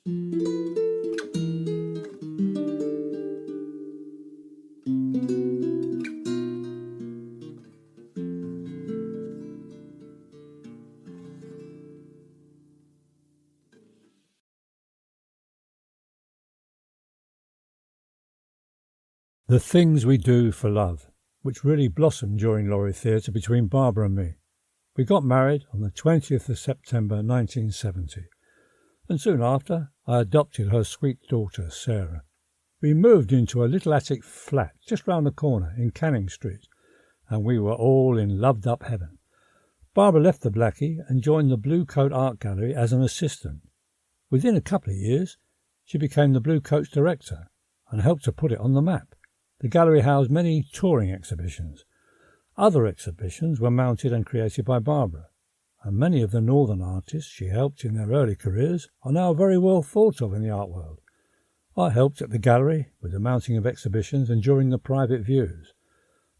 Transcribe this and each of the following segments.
The Things We Do for Love, which really blossomed during Laurie Theatre between Barbara and me. We got married on the 20th of September 1970, and soon after I adopted her sweet daughter, Sarah. We moved into a little attic flat just round the corner in Canning Street, and we were all in loved-up heaven. Barbara left the Blackie and joined the Blue Coat Art Gallery as an assistant. Within a couple of years, she became the Blue Coat's director and helped to put it on the map. The gallery housed many touring exhibitions. Other exhibitions were mounted and created by Barbara, and many of the northern artists she helped in their early careers are now very well thought of in the art world. I helped at the gallery with the mounting of exhibitions and during the private views.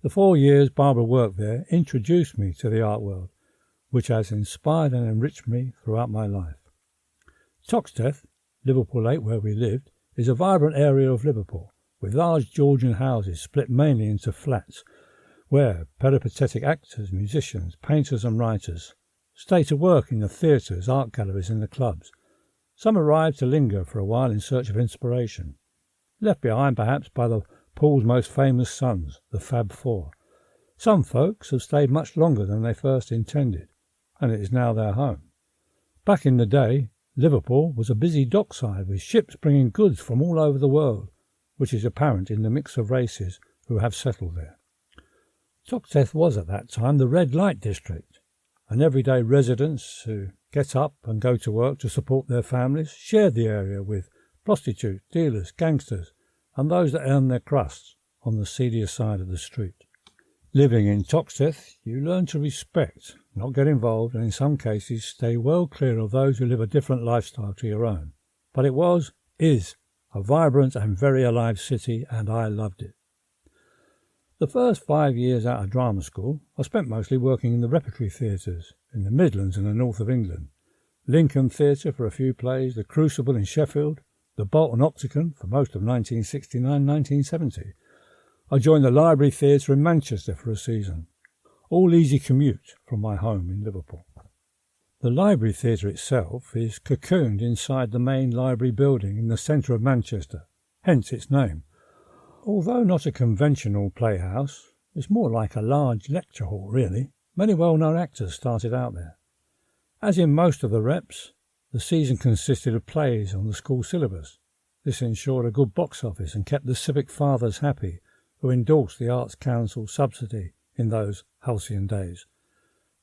The 4 years Barbara worked there introduced me to the art world, which has inspired and enriched me throughout my life. Toxteth, Liverpool 8 where we lived, is a vibrant area of Liverpool, with large Georgian houses split mainly into flats, where peripatetic actors, musicians, painters and writers stay to work in the theatres, art galleries and the clubs. Some arrive to linger for a while in search of inspiration, left behind perhaps by the Paul's most famous sons, the Fab Four. Some folks have stayed much longer than they first intended, and it is now their home. Back in the day, Liverpool was a busy dockside with ships bringing goods from all over the world, which is apparent in the mix of races who have settled there. Toxteth was at that time the red light district, and everyday residents who get up and go to work to support their families shared the area with prostitutes, dealers, gangsters, and those that earned their crusts on the seedier side of the street. Living in Toxteth, you learn to respect, not get involved, and in some cases stay well clear of those who live a different lifestyle to your own. But it is a vibrant and very alive city, and I loved it. The first 5 years out of drama school, I spent mostly working in the repertory theatres in the Midlands and the north of England. Lincoln Theatre for a few plays, the Crucible in Sheffield, the Bolton Octagon for most of 1969-1970. I joined the Library Theatre in Manchester for a season. All easy commute from my home in Liverpool. The Library Theatre itself is cocooned inside the main library building in the centre of Manchester, hence its name. Although not a conventional playhouse, it's more like a large lecture hall really. Many well-known actors started out there. As in most of the reps, the season consisted of plays on the school syllabus. This ensured a good box office and kept the civic fathers happy who endorsed the Arts Council subsidy in those halcyon days.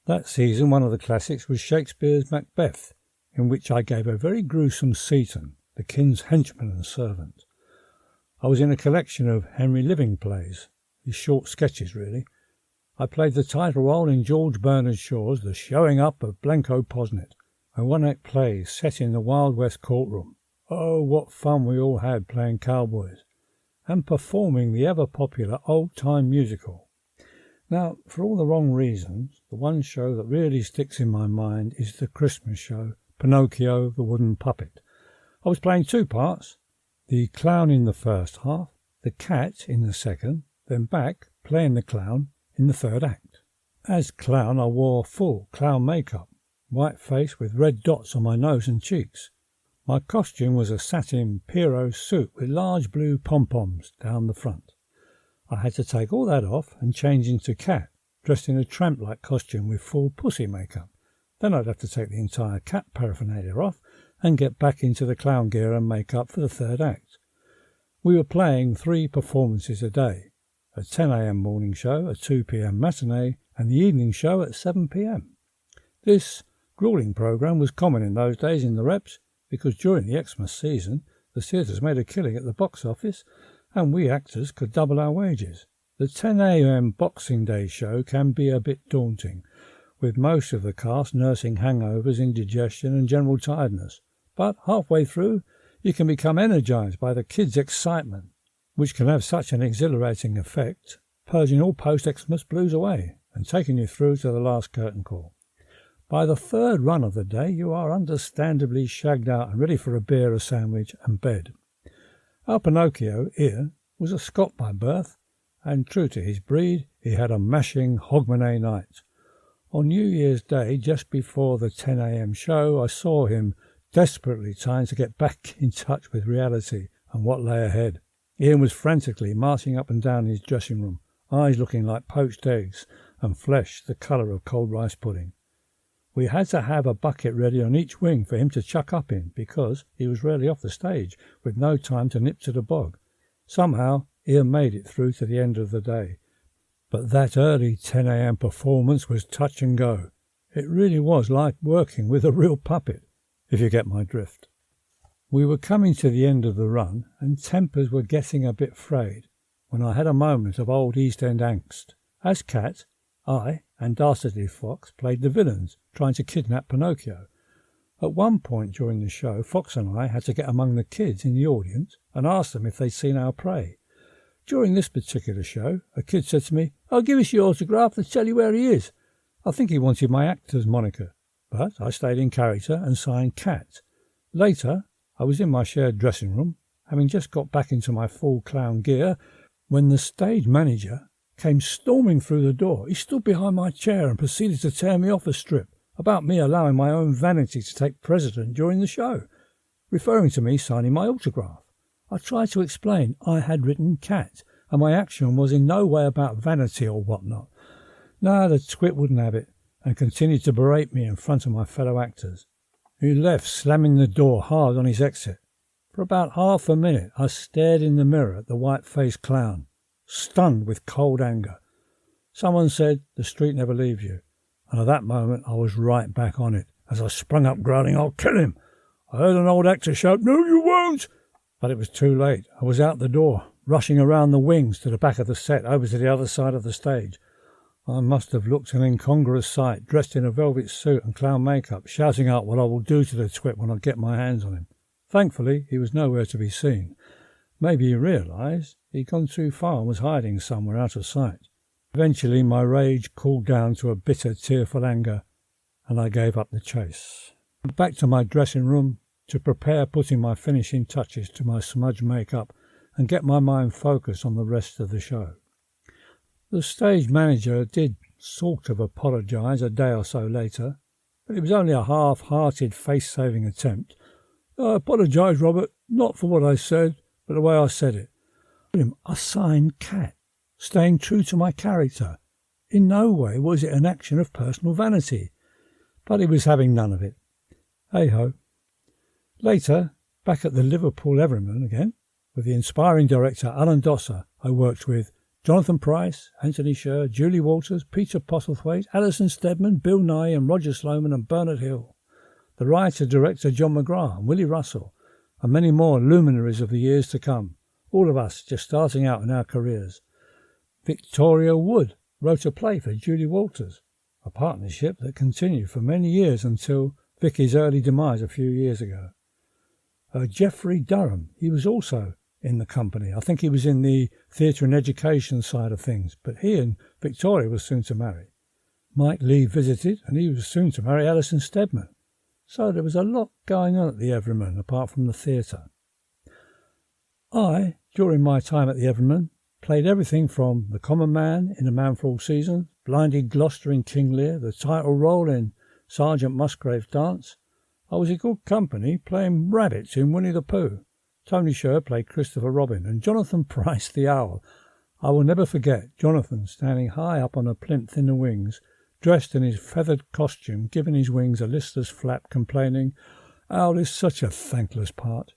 That season, one of the classics was Shakespeare's Macbeth, in which I gave a very gruesome Seaton, the king's henchman and servant. I was in a collection of Henry Living plays, his short sketches really. I played the title role in George Bernard Shaw's The Showing Up of Blanco Posnet, a one-act play set in the Wild West courtroom. Oh, what fun we all had playing cowboys, and performing the ever-popular old-time musical. Now, for all the wrong reasons, the one show that really sticks in my mind is the Christmas show, Pinocchio the Wooden Puppet. I was playing 2 parts, the clown in the first half, the cat in the second, then back playing the clown in the third act. As clown I wore full clown makeup, white face with red dots on my nose and cheeks. My costume was a satin Pierrot suit with large blue pom-poms down the front. I had to take all that off and change into cat, dressed in a tramp-like costume with full pussy makeup. Then I'd have to take the entire cat paraphernalia off and get back into the clown gear and makeup for the third act. We were playing 3 performances a day, a 10 a.m. morning show, a 2 p.m. matinee, and the evening show at 7 p.m. This gruelling programme was common in those days in the reps, because during the Xmas season the theatres made a killing at the box office, and we actors could double our wages. The 10 a.m. Boxing Day show can be a bit daunting, with most of the cast nursing hangovers, indigestion and general tiredness. But halfway through, you can become energised by the kids' excitement, which can have such an exhilarating effect, purging all post-Xmas blues away and taking you through to the last curtain call. By the third run of the day, you are understandably shagged out and ready for a beer, a sandwich and bed. Our Pinocchio, Ian, was a Scot by birth, and true to his breed, he had a mashing Hogmanay night. On New Year's Day, just before the 10 a.m. show, I saw him desperately trying to get back in touch with reality and what lay ahead. Ian was frantically marching up and down his dressing room, eyes looking like poached eggs and flesh the colour of cold rice pudding. We had to have a bucket ready on each wing for him to chuck up in, because he was rarely off the stage, with no time to nip to the bog. Somehow, Ian made it through to the end of the day. But that early 10 a.m. performance was touch and go. It really was like working with a real puppet, if you get my drift. We were coming to the end of the run, and tempers were getting a bit frayed, when I had a moment of old East End angst. As Cat, I and Dastardly Fox played the villains, trying to kidnap Pinocchio. At one point during the show, Fox and I had to get among the kids in the audience and ask them if they'd seen our prey. During this particular show, a kid said to me, "I'll give us your autograph and tell you where he is." I think he wanted my actor's moniker, but I stayed in character and signed Cat. Later, I was in my shared dressing room, having just got back into my full clown gear, when the stage manager came storming through the door. He stood behind my chair and proceeded to tear me off a strip about me allowing my own vanity to take precedent during the show, referring to me signing my autograph. I tried to explain I had written Cat, and my action was in no way about vanity or whatnot. No, the twit wouldn't have it, and continued to berate me in front of my fellow actors. He left, slamming the door hard on his exit. For about half a minute I stared in the mirror at the white-faced clown, stunned with cold anger. Someone said, "The street never leaves you," and at that moment I was right back on it, as I sprung up growling, "I'll kill him." I heard an old actor shout, "No, you won't!" But it was too late. I was out the door, rushing around the wings to the back of the set, over to the other side of the stage. I must have looked an incongruous sight, dressed in a velvet suit and clown makeup, shouting out what I will do to the twit when I get my hands on him. Thankfully, he was nowhere to be seen. Maybe he realised he'd gone too far and was hiding somewhere out of sight. Eventually my rage cooled down to a bitter, tearful anger, and I gave up the chase. Back to my dressing room to prepare putting my finishing touches to my smudge makeup and get my mind focused on the rest of the show. The stage manager did sort of apologise a day or so later, but it was only a half-hearted face-saving attempt. "I apologise, Robert, not for what I said, but the way I said it. I signed Cat, staying true to my character. In no way was it an action of personal vanity." But he was having none of it. Hey-ho. Later, back at the Liverpool Everyman again, with the inspiring director Alan Dosser, I worked with Jonathan Pryce, Anthony Sher, Julie Walters, Peter Postlethwaite, Alison Steadman, Bill Nye and Roger Sloman and Bernard Hill, the writer-director John McGrath and Willie Russell, and many more luminaries of the years to come, all of us just starting out in our careers. Victoria Wood wrote a play for Julie Walters, a partnership that continued for many years until Vicky's early demise a few years ago. Geoffrey Durham, he was also in the company. I think he was in the theatre and education side of things, but he and Victoria were soon to marry. Mike Lee visited, and he was soon to marry Alison Steadman. So there was a lot going on at the Everyman, apart from the theatre. I, during my time at the Everyman, played everything from the common man in A Man for All Seasons, blinded Gloucester in King Lear, the title role in Sergeant Musgrave's Dance. I was in good company playing rabbits in Winnie the Pooh. Tony Sher played Christopher Robin, and Jonathan Pryce the Owl. I will never forget Jonathan standing high up on a plinth in the wings, dressed in his feathered costume, giving his wings a listless flap, complaining, "Owl is such a thankless part."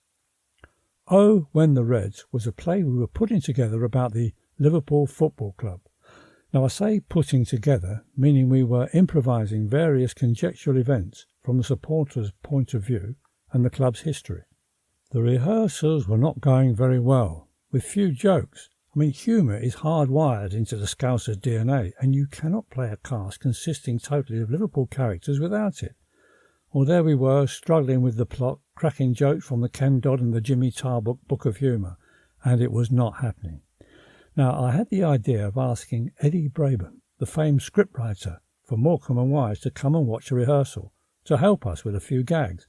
Oh, When the Reds was a play we were putting together about the Liverpool Football Club. Now I say putting together, meaning we were improvising various conjectural events from the supporters' point of view and the club's history. The rehearsals were not going very well, with few jokes. Humour is hardwired into the Scouser's DNA, and you cannot play a cast consisting totally of Liverpool characters without it. Well, there we were, struggling with the plot, cracking jokes from the Ken Dodd and the Jimmy Tarbuck Book of Humour, and it was not happening. Now, I had the idea of asking Eddie Braben, the famed scriptwriter for Morecambe and Wise to come and watch a rehearsal, to help us with a few gags.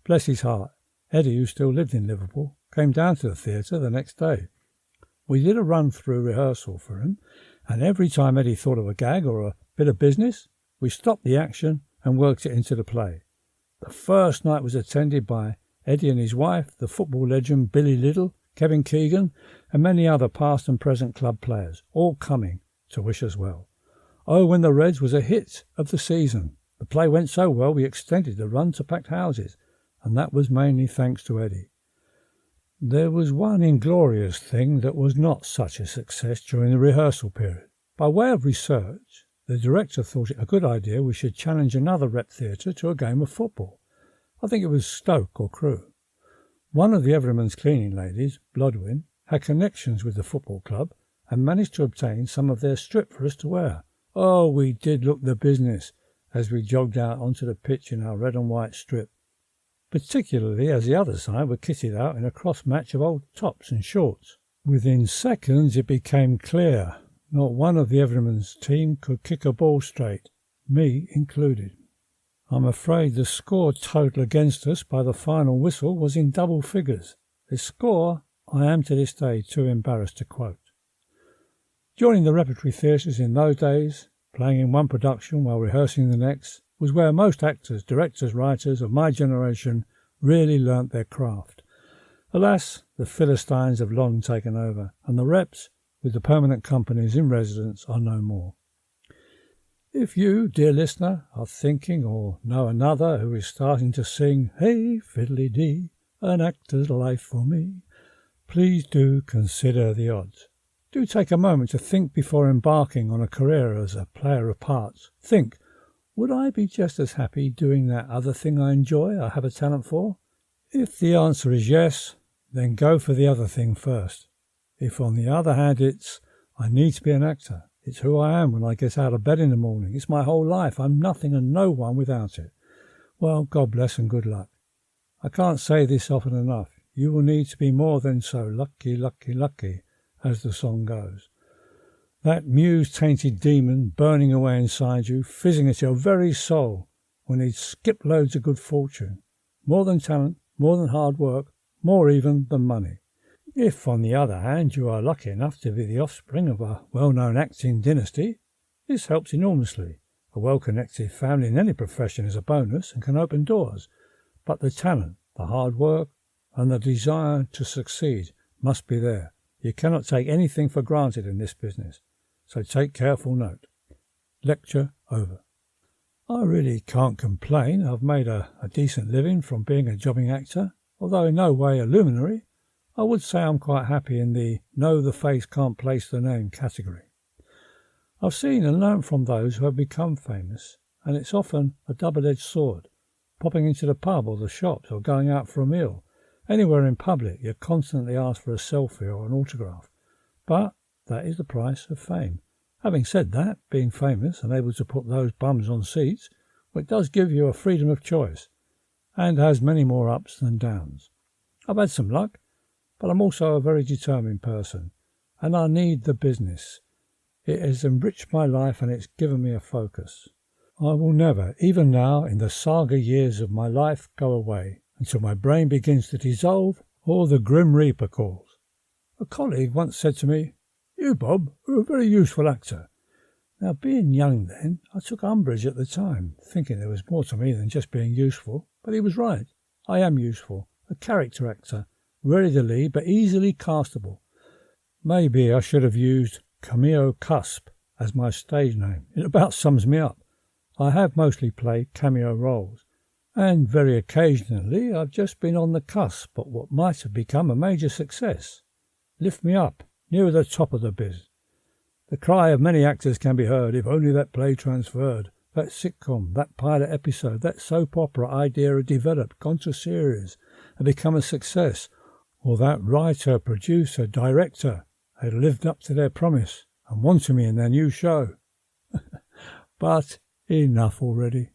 Bless his heart, Eddie, who still lived in Liverpool, came down to the theatre the next day. We did a run-through rehearsal for him, and every time Eddie thought of a gag or a bit of business, we stopped the action and worked it into the play. The first night was attended by Eddie and his wife, the football legend Billy Liddell, Kevin Keegan, and many other past and present club players, all coming to wish us well. Oh, when the Reds was a hit of the season. The play went so well we extended the run to packed houses, and that was mainly thanks to Eddie. There was one inglorious thing that was not such a success during the rehearsal period. By way of research, the director thought it a good idea we should challenge another rep theatre to a game of football. I think it was Stoke or Crewe. One of the Everyman's cleaning ladies, Blodwin, had connections with the football club and managed to obtain some of their strip for us to wear. Oh, we did look the business as we jogged out onto the pitch in our red and white strip, particularly as the other side were kitted out in a cross-match of old tops and shorts. Within seconds it became clear not one of the Everyman's team could kick a ball straight, me included. I'm afraid the score total against us by the final whistle was in double figures. The score I am to this day too embarrassed to quote. Joining the repertory theatres in those days, playing in one production while rehearsing the next, was where most actors, directors, writers of my generation really learnt their craft. Alas, the Philistines have long taken over, and the reps, with the permanent companies in residence, are no more. If you, dear listener, are thinking or know another who is starting to sing "Hey Fiddly-Dee, an actor's life for me," please do consider the odds. Do take a moment to think before embarking on a career as a player of parts. Think, would I be just as happy doing that other thing I enjoy, I have a talent for? If the answer is yes, then go for the other thing first. If on the other hand it's, I need to be an actor, it's who I am when I get out of bed in the morning, it's my whole life, I'm nothing and no one without it, well, God bless and good luck. I can't say this often enough. You will need to be more than so lucky, lucky, lucky, as the song goes. That muse-tainted demon burning away inside you, fizzing at your very soul, will need skip loads of good fortune, more than talent, more than hard work, more even than money. If, on the other hand, you are lucky enough to be the offspring of a well-known acting dynasty, this helps enormously. A well-connected family in any profession is a bonus and can open doors, but the talent, the hard work, and the desire to succeed must be there. You cannot take anything for granted in this business, so take careful note. Lecture over. I really can't complain. I've made a decent living from being a jobbing actor, although in no way a luminary. I would say I'm quite happy in the "no, the face can't place the name" category. I've seen and learnt from those who have become famous, and it's often a double-edged sword. Popping into the pub or the shops or going out for a meal, anywhere in public, you're constantly asked for a selfie or an autograph. But that is the price of fame. Having said that, being famous and able to put those bums on seats, well, it does give you a freedom of choice, and has many more ups than downs. I've had some luck, but I'm also a very determined person, and I need the business. It has enriched my life and it's given me a focus. I will never, even now in the saga years of my life, go away until my brain begins to dissolve or the Grim Reaper calls. A colleague once said to me, "You, Bob, are a very useful actor." Now, being young then, I took umbrage at the time, thinking there was more to me than just being useful, but he was right. I am useful, a character actor, ready to lead but easily castable. Maybe I should have used Cameo Cusp as my stage name. It about sums me up. I have mostly played cameo roles, and very occasionally I've just been on the cusp of what might have become a major success. Lift me up, nearer the top of the biz. The cry of many actors can be heard, if only that play transferred, that sitcom, that pilot episode, that soap opera idea had developed, gone to series, and become a success, or that writer, producer, director had lived up to their promise and wanted me in their new show. But enough already.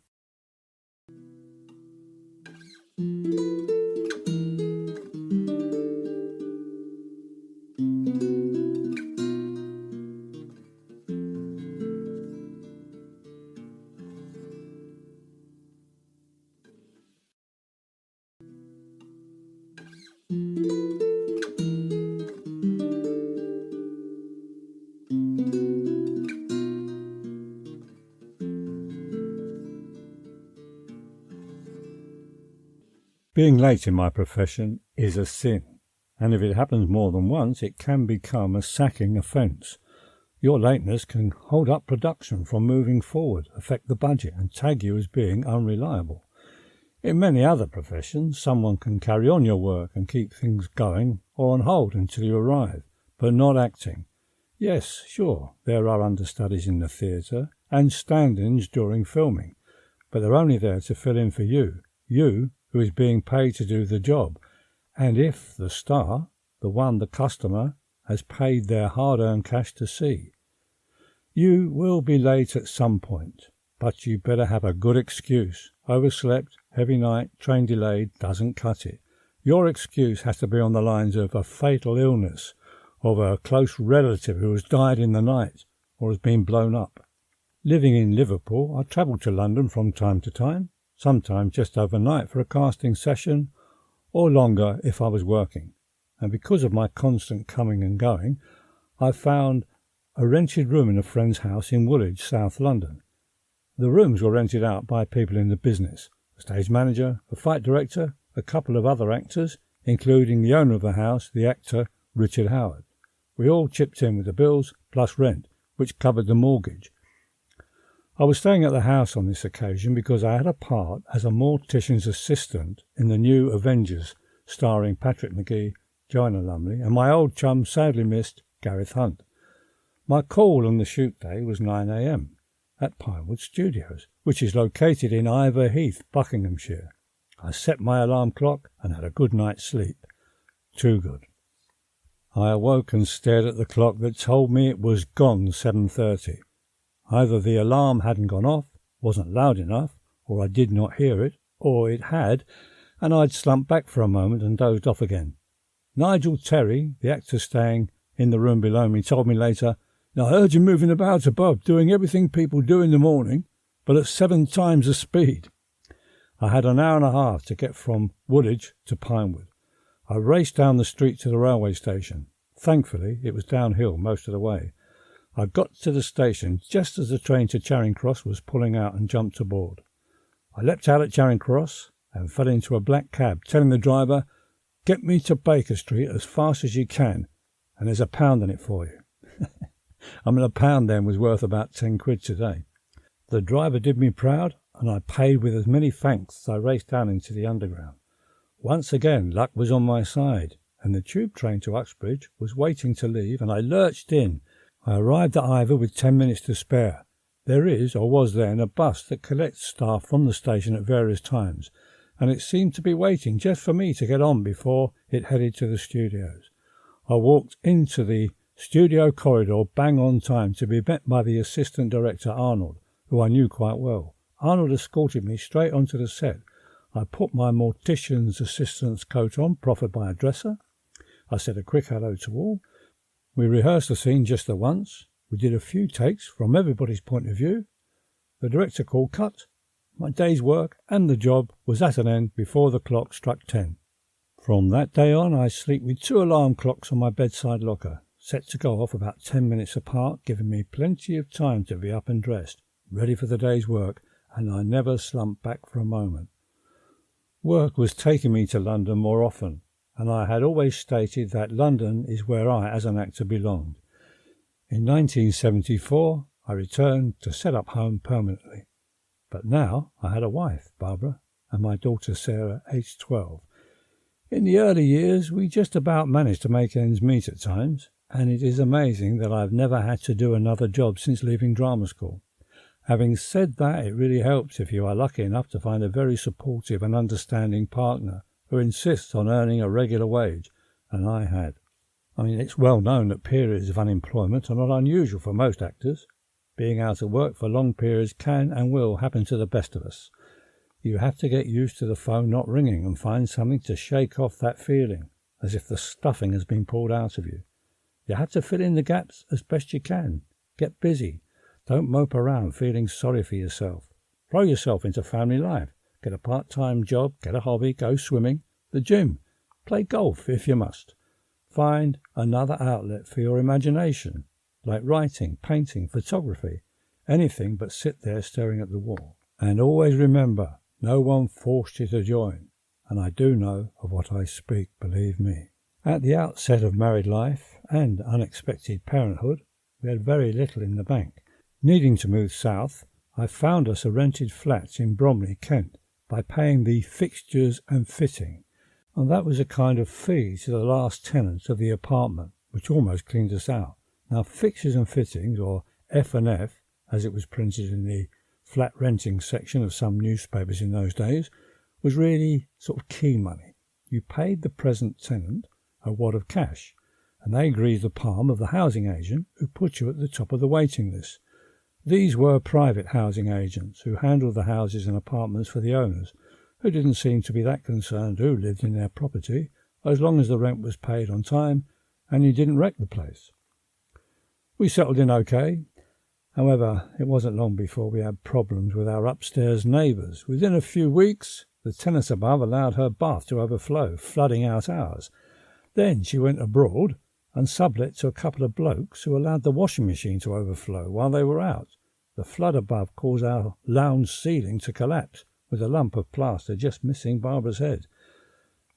Being late in my profession is a sin, and if it happens more than once, it can become a sacking offence. Your lateness can hold up production from moving forward, affect the budget, and tag you as being unreliable. In many other professions, someone can carry on your work and keep things going or on hold until you arrive, but not acting. Yes, sure, there are understudies in the theatre and stand-ins during filming, but they're only there to fill in for you who is being paid to do the job, and if the star, the one the customer, has paid their hard-earned cash to see. You will be late at some point, but you better have a good excuse. Overslept, heavy night, train delayed doesn't cut it. Your excuse has to be on the lines of a fatal illness, of a close relative who has died in the night or has been blown up. Living in Liverpool, I travelled to London from time to time, sometimes just overnight for a casting session, or longer if I was working. And because of my constant coming and going, I found a rented room in a friend's house in Woolwich, South London. The rooms were rented out by people in the business, a stage manager, a fight director, a couple of other actors, including the owner of the house, the actor Richard Howard. We all chipped in with the bills plus rent, which covered the mortgage. I was staying at the house on this occasion because I had a part as a mortician's assistant in the new Avengers, starring Patrick McGee, Joanna Lumley, and my old chum, sadly missed, Gareth Hunt. My call on the shoot day was 9 a.m. at Pinewood Studios, which is located in Ivor Heath, Buckinghamshire. I set my alarm clock and had a good night's sleep. Too good. I awoke and stared at the clock that told me it was gone 7:30. Either the alarm hadn't gone off, wasn't loud enough, or I did not hear it, or it had, and I'd slumped back for a moment and dozed off again. Nigel Terry, the actor staying in the room below me, told me later, "Now, I heard you moving about above, doing everything people do in the morning, but at 7 times the speed." I had an hour and a half to get from Woolwich to Pinewood. I raced down the street to the railway station. Thankfully, it was downhill most of the way. I got to the station just as the train to Charing Cross was pulling out and jumped aboard. I leapt out at Charing Cross and fell into a black cab, telling the driver, "Get me to Baker Street as fast as you can, and there's £1 in it for you." I mean, £1 then was worth about 10 quid today. The driver did me proud, and I paid with as many thanks as I raced down into the underground. Once again, luck was on my side, and the tube train to Uxbridge was waiting to leave, and I lurched in. I arrived at Ivor with 10 minutes to spare. There is, or was then, a bus that collects staff from the station at various times, and it seemed to be waiting just for me to get on before it headed to the studios. I walked into the studio corridor bang on time to be met by the assistant director, Arnold, who I knew quite well. Arnold escorted me straight onto the set. I put my mortician's assistant's coat on, proffered by a dresser. I said a quick hello to all. We rehearsed the scene just the once. We did a few takes from everybody's point of view. The director called cut. My day's work and the job was at an end before the clock struck 10. From that day on, I sleep with 2 alarm clocks on my bedside locker, set to go off about 10 minutes apart, giving me plenty of time to be up and dressed, ready for the day's work, and I never slumped back for a moment. Work was taking me to London more often, and I had always stated that London is where I, as an actor, belonged. In 1974, I returned to set up home permanently. But now I had a wife, Barbara, and my daughter Sarah, aged 12. In the early years, we just about managed to make ends meet at times, and it is amazing that I've never had to do another job since leaving drama school. Having said that, it really helps if you are lucky enough to find a very supportive and understanding partner who insists on earning a regular wage, and I had. I mean, it's well known that periods of unemployment are not unusual for most actors. Being out of work for long periods can and will happen to the best of us. You have to get used to the phone not ringing and find something to shake off that feeling, as if the stuffing has been pulled out of you. You have to fill in the gaps as best you can. Get busy. Don't mope around feeling sorry for yourself. Throw yourself into family life. Get a part-time job, get a hobby, go swimming, the gym. Play golf if you must. Find another outlet for your imagination, like writing, painting, photography, anything but sit there staring at the wall. And always remember, no one forced you to join, and I do know of what I speak, believe me. At the outset of married life and unexpected parenthood, we had very little in the bank. Needing to move south, I found us a rented flat in Bromley, Kent, by paying the fixtures and fitting, and that was a kind of fee to the last tenant of the apartment, which almost cleaned us out. Now, fixtures and fittings, or F&F, as it was printed in the flat renting section of some newspapers in those days, was really sort of key money. You paid the present tenant a wad of cash, and they greased the palm of the housing agent who put you at the top of the waiting list. These were private housing agents who handled the houses and apartments for the owners, who didn't seem to be that concerned who lived in their property, as long as the rent was paid on time and you didn't wreck the place. We settled in okay. However, it wasn't long before we had problems with our upstairs neighbours. Within a few weeks, the tenant above allowed her bath to overflow, flooding out ours. Then she went abroad and sublet to a couple of blokes who allowed the washing machine to overflow while they were out. The flood above caused our lounge ceiling to collapse, with a lump of plaster just missing Barbara's head.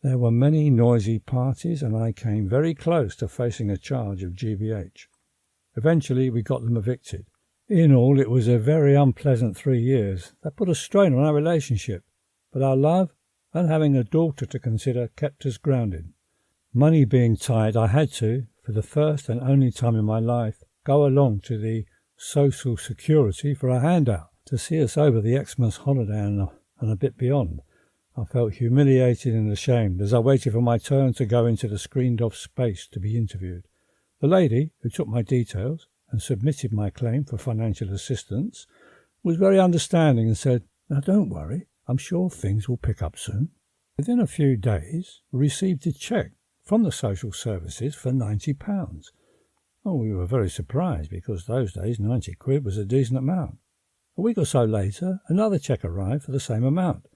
There were many noisy parties, and I came very close to facing a charge of GBH. Eventually, we got them evicted. In all, it was a very unpleasant 3 years that put a strain on our relationship, but our love and having a daughter to consider kept us grounded. Money being tight, I had to, for the first and only time in my life, go along to the Social Security for a handout to see us over the Xmas holiday and a bit beyond. I felt humiliated and ashamed as I waited for my turn to go into the screened-off space to be interviewed. The lady, who took my details and submitted my claim for financial assistance, was very understanding and said, "Now don't worry, I'm sure things will pick up soon." Within a few days, we received a cheque from the social services for £90. Oh, we were very surprised because those days 90 quid was a decent amount. A week or so later, another cheque arrived for the same amount.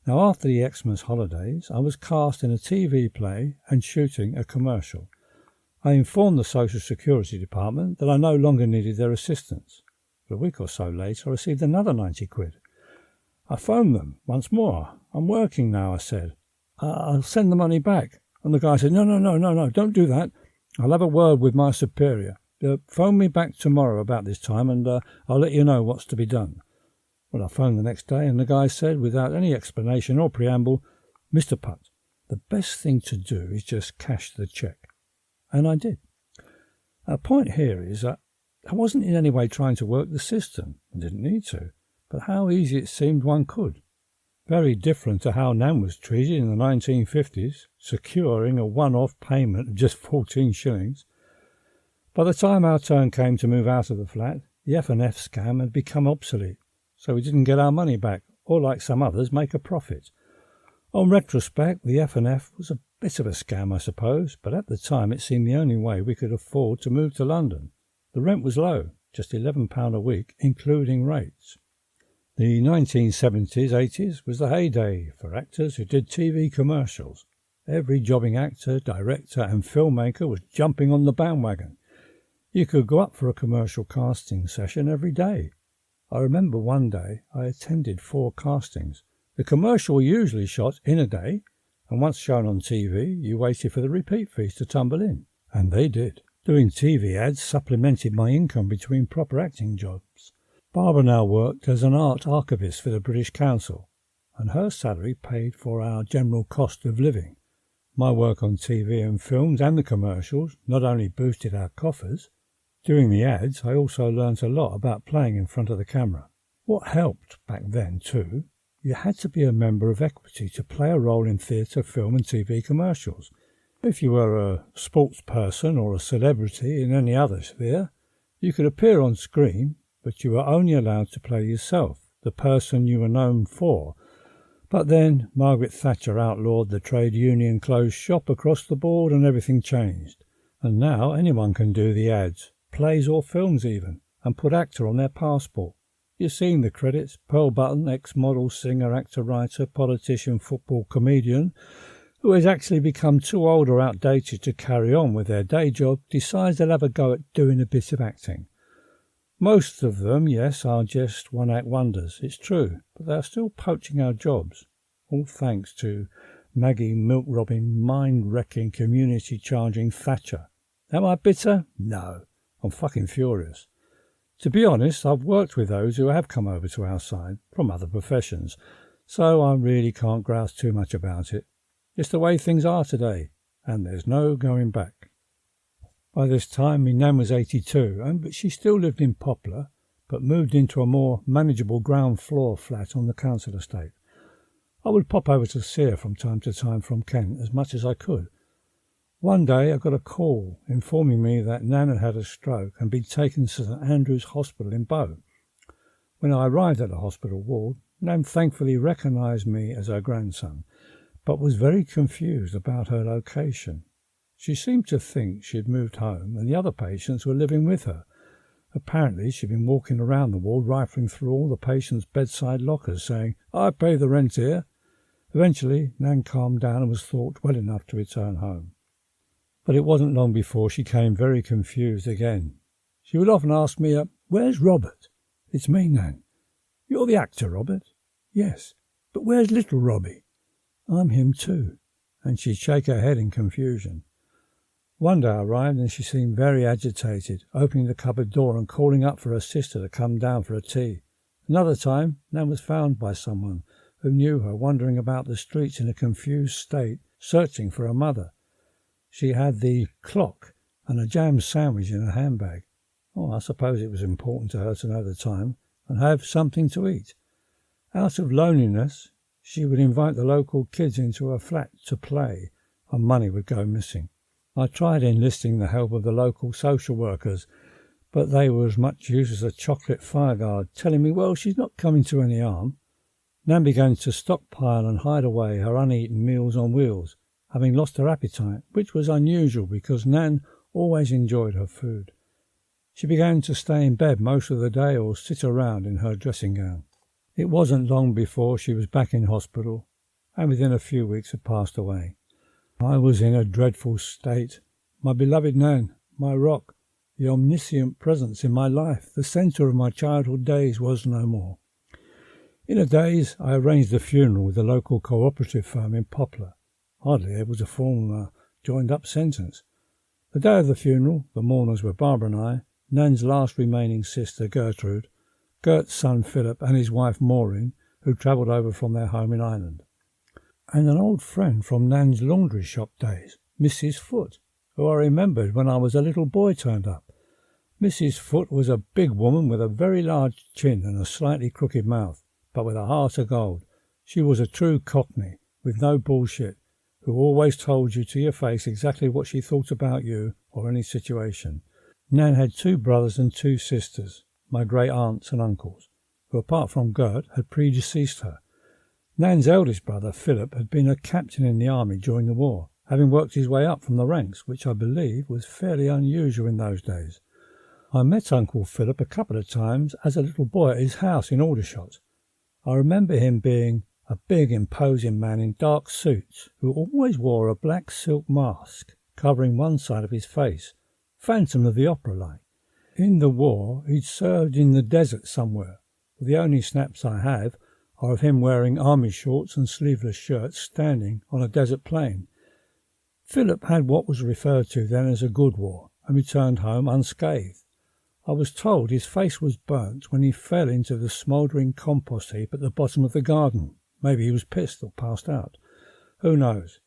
Now, after the Xmas holidays, I was cast in a TV play and shooting a commercial. I informed the Social Security Department that I no longer needed their assistance. But a week or so later, I received another 90 quid. I phoned them once more. "I'm working now," I said. "I'll send the money back." And the guy said, No, don't do that. I'll have a word with my superior. Phone me back tomorrow about this time and I'll let you know what's to be done. Well, I phoned the next day and the guy said, without any explanation or preamble, "Mr. Putt, the best thing to do is just cash the cheque." And I did. Our point here is that I wasn't in any way trying to work the system. I didn't need to. But how easy it seemed one could. Very different to how Nan was treated in the 1950s, securing a one-off payment of just 14 shillings. By the time our turn came to move out of the flat, the F&F scam had become obsolete, so we didn't get our money back, or like some others, make a profit. On retrospect, the F&F was a bit of a scam, I suppose, but at the time it seemed the only way we could afford to move to London. The rent was low, just £11 a week, including rates. The 1970s, 80s was the heyday for actors who did TV commercials. Every jobbing actor, director and filmmaker was jumping on the bandwagon. You could go up for a commercial casting session every day. I remember one day I attended 4 castings. The commercial were usually shot in a day, and once shown on TV, you waited for the repeat fees to tumble in. And they did. Doing TV ads supplemented my income between proper acting jobs. Barbara now worked as an art archivist for the British Council, and her salary paid for our general cost of living. My work on TV and films and the commercials not only boosted our coffers. During the ads, I also learnt a lot about playing in front of the camera. What helped back then, too, you had to be a member of Equity to play a role in theatre, film and TV commercials. If you were a sports person or a celebrity in any other sphere, you could appear on screen, but you were only allowed to play yourself, the person you were known for. But then Margaret Thatcher outlawed the trade union closed shop across the board and everything changed. And now anyone can do the ads, plays or films even, and put actor on their passport. You've seen the credits: Pearl Button, ex-model, singer, actor, writer, politician, football, comedian. who has actually become too old or outdated to carry on with their day job, decides they'll have a go at doing a bit of acting. Most of them, yes, are just one-act wonders, it's true, but they are still poaching our jobs, all thanks to Maggie milk-robbing, mind-wrecking, community-charging Thatcher. Am I bitter? No. I'm fucking furious. To be honest, I've worked with those who have come over to our side from other professions, so I really can't grouse too much about it. It's the way things are today, and there's no going back. By this time, my nan was 82, but she still lived in Poplar, but moved into a more manageable ground floor flat on the council estate. I would pop over to see her from time to time from Kent as much as I could. One day I got a call informing me that Nan had had a stroke and been taken to St Andrew's Hospital in Bow. When I arrived at the hospital ward, Nan thankfully recognised me as her grandson, but was very confused about her location. She seemed to think she had moved home and the other patients were living with her. Apparently she'd been walking around the ward rifling through all the patients' bedside lockers saying, "I pay the rent here." Eventually Nan calmed down and was thought well enough to return home. But it wasn't long before she came very confused again. She would often ask me, "Where's Robert?" "It's me, Nan." "You're the actor, Robert?" "Yes, but where's little Robbie?" "I'm him too." And she'd shake her head in confusion. One day I arrived and she seemed very agitated, opening the cupboard door and calling up for her sister to come down for a tea. Another time, Nan was found by someone who knew her wandering about the streets in a confused state, searching for her mother. She had the clock and a jam sandwich in her handbag. I suppose it was important to her to know the time and have something to eat. Out of loneliness, she would invite the local kids into her flat to play, and money would go missing. I tried enlisting the help of the local social workers, but they were as much use as a chocolate fireguard, telling me, well, she's not coming to any harm. Nan began to stockpile and hide away her uneaten meals on wheels, having lost her appetite, which was unusual because Nan always enjoyed her food. She began to stay in bed most of the day or sit around in her dressing gown. It wasn't long before she was back in hospital, and within a few weeks had passed away. I was in a dreadful state. My beloved Nan, my rock, the omniscient presence in my life, the centre of my childhood days, was no more. In a daze, I arranged the funeral with the local cooperative firm in Poplar, hardly able to form a joined-up sentence. The day of the funeral, the mourners were Barbara and I, Nan's last remaining sister, Gertrude, Gert's son, Philip, and his wife, Maureen, who travelled over from their home in Ireland, and an old friend from Nan's laundry shop days, Mrs. Foote, who I remembered when I was a little boy, turned up. Mrs. Foote was a big woman with a very large chin and a slightly crooked mouth, but with a heart of gold. She was a true Cockney, with no bullshit, who always told you to your face exactly what she thought about you or any situation. Nan had 2 brothers and 2 sisters, my great aunts and uncles, who apart from Gert had predeceased her. Nan's eldest brother, Philip, had been a captain in the army during the war, having worked his way up from the ranks, which I believe was fairly unusual in those days. I met Uncle Philip a couple of times as a little boy at his house in Aldershot. I remember him being a big, imposing man in dark suits, who always wore a black silk mask covering one side of his face, Phantom of the Opera-like. In the war, he'd served in the desert somewhere. The only snaps I have are of him wearing army shorts and sleeveless shirts standing on a desert plain. Philip had what was referred to then as a good war and returned home unscathed. I was told his face was burnt when he fell into the smouldering compost heap at the bottom of the garden. Maybe he was pissed or passed out. Who knows?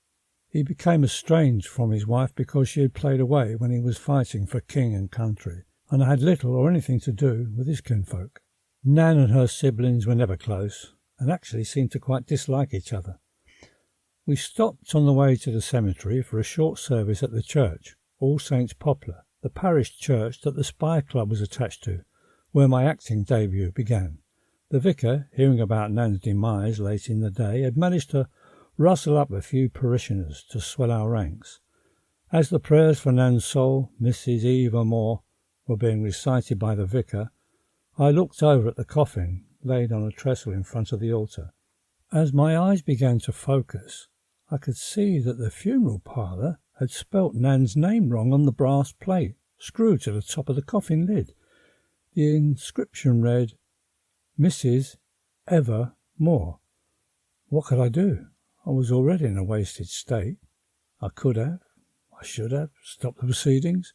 He became estranged from his wife because she had played away when he was fighting for king and country, and had little or anything to do with his kinfolk. Nan and her siblings were never close, and actually seemed to quite dislike each other. We stopped on the way to the cemetery for a short service at the church, All Saints Poplar, the parish church that the Spy Club was attached to, where my acting debut began. The vicar, hearing about Nan's demise late in the day, had managed to rustle up a few parishioners to swell our ranks. As the prayers for Nan's soul, Mrs. Eva Moore, were being recited by the vicar, I looked over at the coffin laid on a trestle in front of the altar. As my eyes began to focus, I could see that the funeral parlour had spelt Nan's name wrong on the brass plate screwed to the top of the coffin lid. The inscription read, Mrs. Evermore. What could I do? I was already in a wasted state. I should have stopped the proceedings.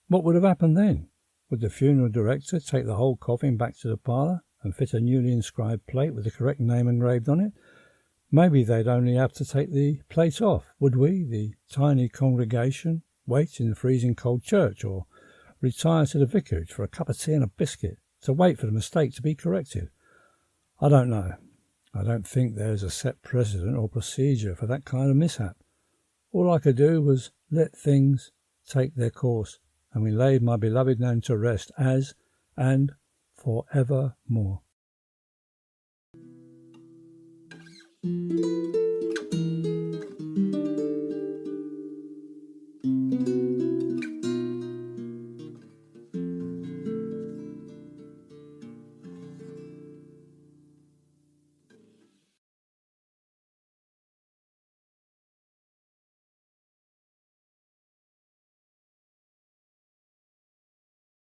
What would have happened then? Would the funeral director take the whole coffin back to the parlour and fit a newly inscribed plate with the correct name engraved on it? Maybe they'd only have to take the plate off. Would we, the tiny congregation, wait in the freezing cold church, or retire to the vicarage for a cup of tea and a biscuit to wait for the mistake to be corrected? I don't know. I don't think there's a set precedent or procedure for that kind of mishap. All I could do was let things take their course, and we laid my beloved Nan to rest as and for evermore.